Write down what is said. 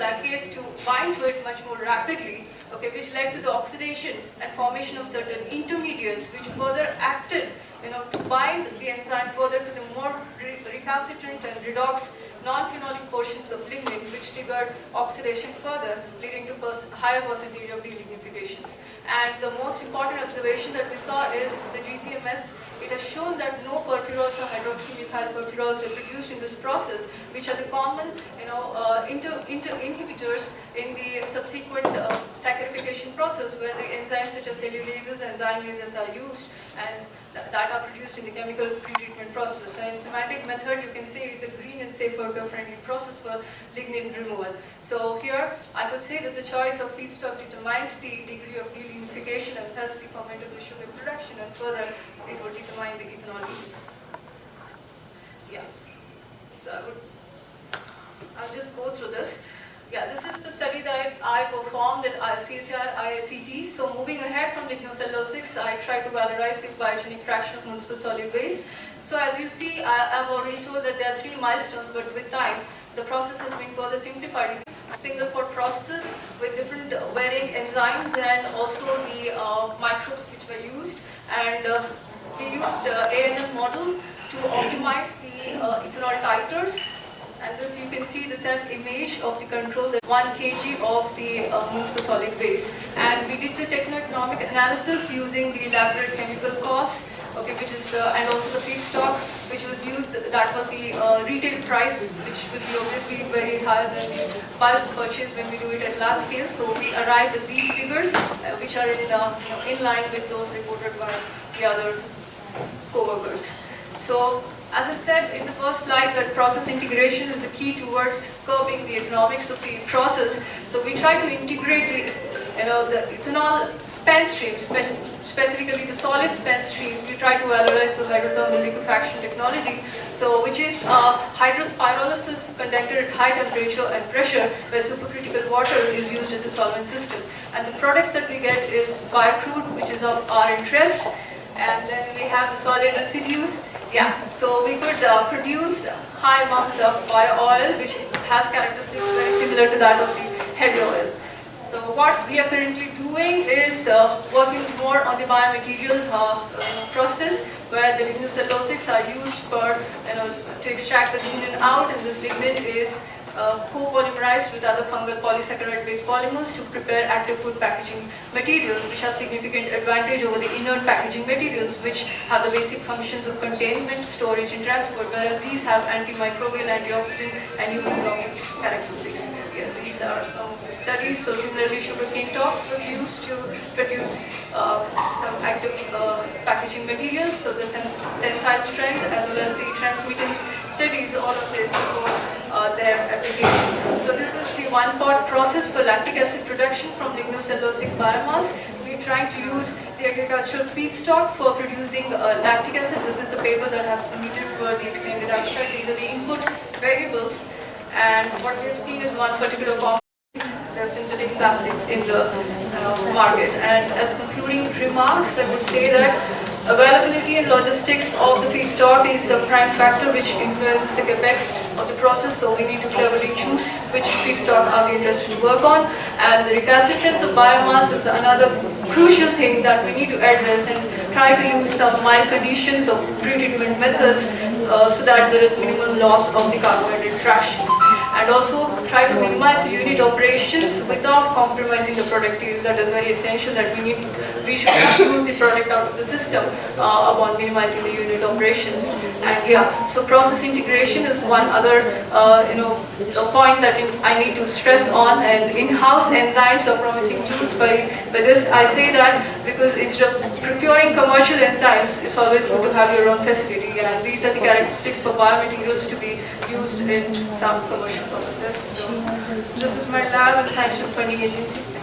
their case, to bind to it much more rapidly, okay, which led to the oxidation and formation of certain intermediates, which further acted, to bind the enzyme further to the more recalcitrant and redox non-phenolic portions of lignin, which triggered oxidation further, leading to higher percentage of delignifications. And the most important observation that we saw is the GCMS. It has shown that no perfluorols or hydroxymethyl perfluorols were produced in this process, which are the common, inhibitors in the subsequent saccharification process, where the enzymes such as cellulases and xylases are used, and that are produced in the chemical pretreatment process. So in semantic method, you can say it's a green and safe worker-friendly process for lignin removal. So here, I could say that the choice of feedstock determines the degree of delignification and thus the fermentable sugar production, and further, it would determine the ethanol yields. Yeah. So I'll just go through this. Yeah, this is the study that I performed at CSIR IICT. So moving ahead from lignocellulosics, I tried to valorize the biogenic fraction of municipal solid waste. So as you see, I've already told that there are 3 milestones, but with time, the process has been further simplified. Single pot process with different varying enzymes and also the microbes which were used. And we used ANL model to optimize the ethanol titers. And this, you can see the self-image of the control, the 1 kg of the municipal solid waste. And we did the techno-economic analysis using the elaborate chemical costs, okay, which is, and also the feedstock which was used. That was the retail price, which will be obviously very higher than the bulk purchase when we do it at large scale. So we arrived at these figures, which are in line with those reported by the other co-workers. So, as I said in the first slide, that process integration is the key towards curbing the economics of the process. So we try to integrate the ethanol spent streams, specifically the solid spent streams. We try to valorize the hydrothermal liquefaction technology, so which is hydrospyrolysis conducted at high temperature and pressure, where supercritical water is used as a solvent system. And the products that we get is biocrude, which is of our interest, and then we have the solid residues. Yeah, so we could produce high amounts of bio oil, which has characteristics very similar to that of the heavy oil. So what we are currently doing is working more on the biomaterial process, where the lignocellulosics are used for, to extract the lignin out, and this lignin is co-polymerized with other fungal polysaccharide-based polymers to prepare active food packaging materials, which have significant advantage over the inert packaging materials, which have the basic functions of containment, storage, and transport, whereas these have antimicrobial, antioxidant, and immunologic characteristics. Yeah, these are some of the studies. So similarly, sugarcane tops was used to produce some active packaging materials. So the tensile strength as well as the transmittance studies, all of this support their application. So this is the 1-pot process for lactic acid production from lignocellulosic biomass. We're trying to use the agricultural feedstock for producing lactic acid. This is the paper that I have submitted for the extended abstract. These are the input variables, and what we have seen is one particular compound. There are synthetic plastics in the market. And as concluding remarks, I would say that availability and logistics of the feedstock is a prime factor which influences the capex of the process, so we need to cleverly choose which feedstock are we interested to work on. And the recalcitrance of biomass is another crucial thing that we need to address, and try to use some mild conditions of pre-treatment methods so that there is minimum loss of the carbohydrate fractions. And also try to minimize the unit operations without compromising the productivity. That is very essential, that we should not lose the product out of the system upon minimizing the unit operations. And yeah, so process integration is one other point that I need to stress on, and in-house enzymes are promising tools. By this I say that because instead of procuring commercial enzymes, it's always good to have your own facility, and these are the characteristics for biomaterials to be used in some commercial purposes. So this is my lab, and thanks to funding agencies.